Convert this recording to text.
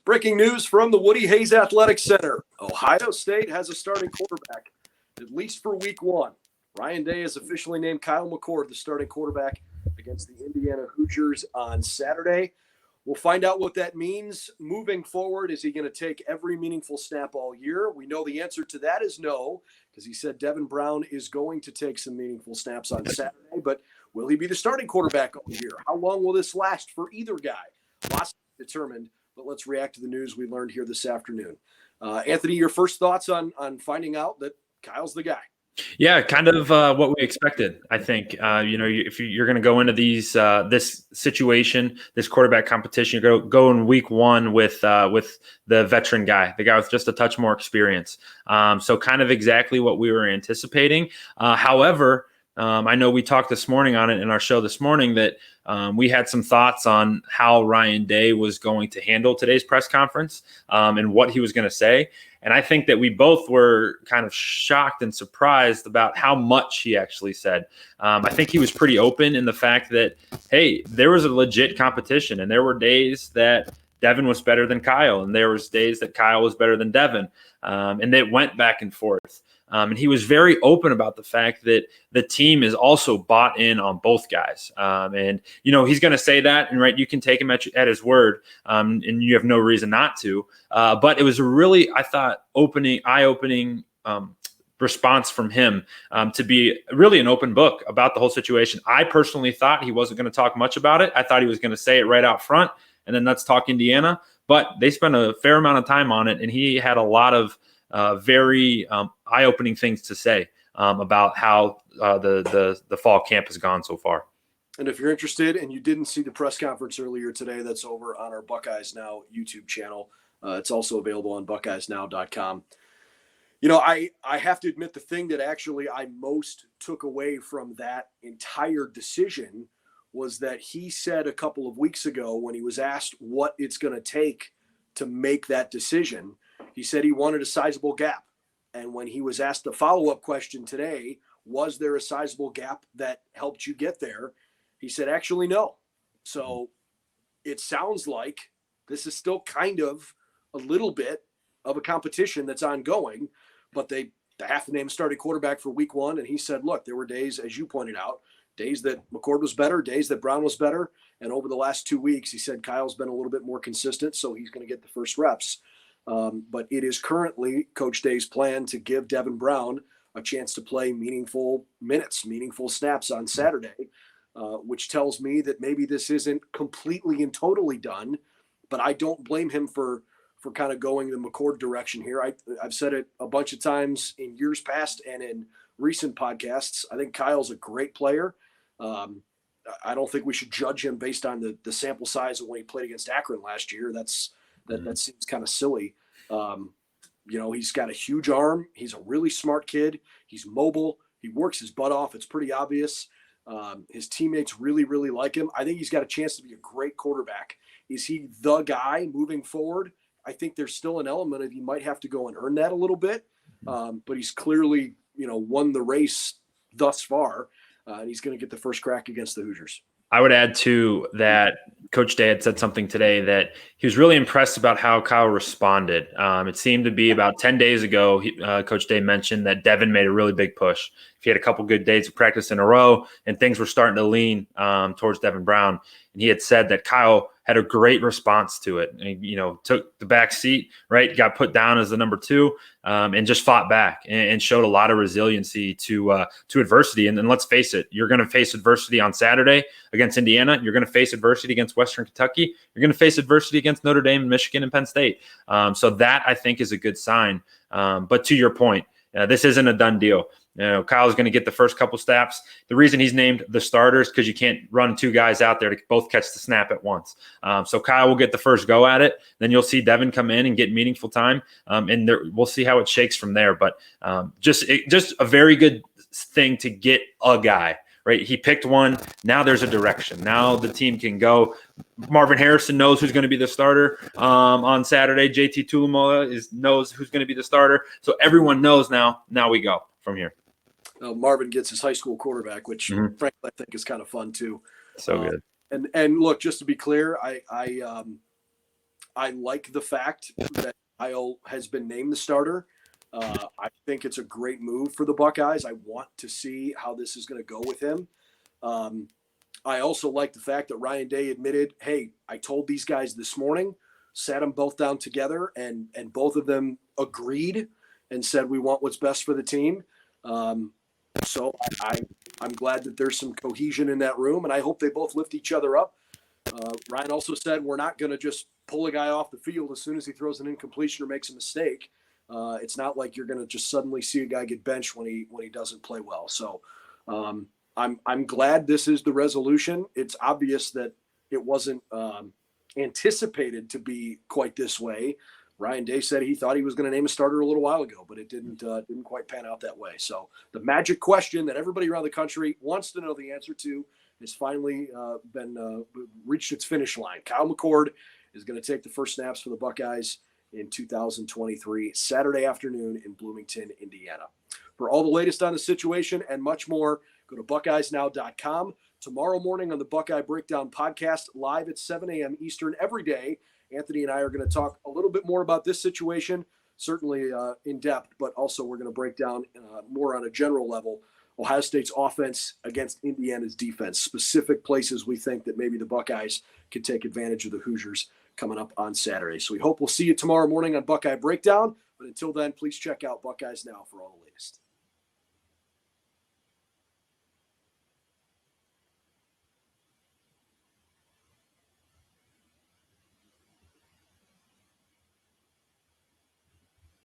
Breaking news from the Woody Hayes Athletic Center. Ohio State has a starting quarterback, at least for week one. Ryan Day has officially named Kyle McCord the starting quarterback against the Indiana Hoosiers on Saturday. We'll find out what that means moving forward. Is he going to take every meaningful snap all year? We know the answer to that is no, because he said Devin Brown is going to take some meaningful snaps on Saturday, but will he be the starting quarterback all year? How long will this last for either guy? Lots to be determined. But let's react to the news we learned here this afternoon. Anthony, your first thoughts on finding out that Kyle's the guy? Yeah, kind of what we expected, I think. If you're going to go into this situation, this quarterback competition, you go in week one with the veteran guy, the guy with just a touch more experience. So kind of exactly what we were anticipating. However, I know we talked this morning on it in our show this morning that we had some thoughts on how Ryan Day was going to handle today's press conference and what he was going to say. And I think that we both were kind of shocked and surprised about how much he actually said. I think he was pretty open in the fact that, hey, there was a legit competition, and there were days that Devin was better than Kyle, and there was days that Kyle was better than Devin, and they went back and forth. And he was very open about the fact that the team is also bought in on both guys. And, he's going to say that, and right, you can take him at his word, and you have no reason not to. But it was a really, I thought, eye-opening response from him to be really an open book about the whole situation. I personally thought he wasn't going to talk much about it. I thought he was going to say it right out front, and then let's talk Indiana. But they spent a fair amount of time on it, and he had a lot of very eye-opening things to say about how the fall camp has gone so far. And if you're interested and you didn't see the press conference earlier today, that's over on our Buckeyes Now YouTube channel. It's also available on BuckeyesNow.com. I have to admit, the thing that actually I most took away from that entire decision was that he said a couple of weeks ago when he was asked what it's going to take to make that decision, he said he wanted a sizable gap. And when he was asked the follow-up question today, was there a sizable gap that helped you get there? He said, actually, no. So it sounds like this is still kind of a little bit of a competition that's ongoing, but they have to name a starting quarterback for week one. And he said, look, there were days, as you pointed out, days that McCord was better, days that Brown was better. And over the last 2 weeks, he said Kyle's been a little bit more consistent, so he's going to get the first reps. But it is currently Coach Day's plan to give Devin Brown a chance to play meaningful minutes, meaningful snaps on Saturday, which tells me that maybe this isn't completely and totally done. But I don't blame him for kind of going the McCord direction here. I've said it a bunch of times in years past and in recent podcasts. I think Kyle's a great player. I don't think we should judge him based on the sample size of when he played against Akron last year. That seems kind of silly. He's got a huge arm. He's a really smart kid. He's mobile. He works his butt off. It's pretty obvious. His teammates really, really like him. I think he's got a chance to be a great quarterback. Is he the guy moving forward? I think there's still an element of you might have to go and earn that a little bit. But he's clearly, won the race thus far. And he's going to get the first crack against the Hoosiers. I would add to that Coach Day had said something today that he was really impressed about how Kyle responded. It seemed to be about 10 days ago, Coach Day mentioned that Devin made a really big push. He had a couple good days of practice in a row, and things were starting to lean towards Devin Brown. And he had said that Kyle had a great response to it. And, took the back seat, right? Got put down as the number 2 and just fought back and showed a lot of resiliency to adversity. And then let's face it, you're going to face adversity on Saturday against Indiana. You're going to face adversity against Western Kentucky. You're going to face adversity against Notre Dame, Michigan, and Penn State. So that, I think, is a good sign. But to your point, this isn't a done deal. Kyle's going to get the first couple snaps. The reason he's named the starters because you can't run 2 guys out there to both catch the snap at once. So Kyle will get the first go at it. Then you'll see Devin come in and get meaningful time, and we'll see how it shakes from there. But just a very good thing to get a guy. Right, he picked one. Now there's a direction. Now the team can go. Marvin Harrison knows who's going to be the starter on Saturday. JT Tuilamola knows who's going to be the starter. So everyone knows now. Now we go from here. Marvin gets his high school quarterback, which frankly I think is kind of fun too. So good. And look, just to be clear, I like the fact that Kyle has been named the starter. I think it's a great move for the Buckeyes. I want to see how this is going to go with him. I also like the fact that Ryan Day admitted, hey, I told these guys this morning, sat them both down together, and both of them agreed and said we want what's best for the team. So I'm glad that there's some cohesion in that room, and I hope they both lift each other up. Ryan also said we're not going to just pull a guy off the field as soon as he throws an incompletion or makes a mistake. It's not like you're going to just suddenly see a guy get benched when he doesn't play well. So I'm glad this is the resolution. It's obvious that it wasn't anticipated to be quite this way. Ryan Day said he thought he was going to name a starter a little while ago, but it didn't quite pan out that way. So the magic question that everybody around the country wants to know the answer to has finally been reached its finish line. Kyle McCord is going to take the first snaps for the Buckeyes in 2023, Saturday afternoon in Bloomington, Indiana. For all the latest on the situation and much more, go to BuckeyesNow.com. Tomorrow morning on the Buckeye Breakdown podcast, live at 7 a.m. Eastern every day, Anthony and I are going to talk a little bit more about this situation, certainly in depth, but also we're going to break down more on a general level Ohio State's offense against Indiana's defense, specific places we think that maybe the Buckeyes could take advantage of the Hoosiers coming up on Saturday. So we hope we'll see you tomorrow morning on Buckeye Breakdown. But until then, please check out Buckeyes Now for all the latest.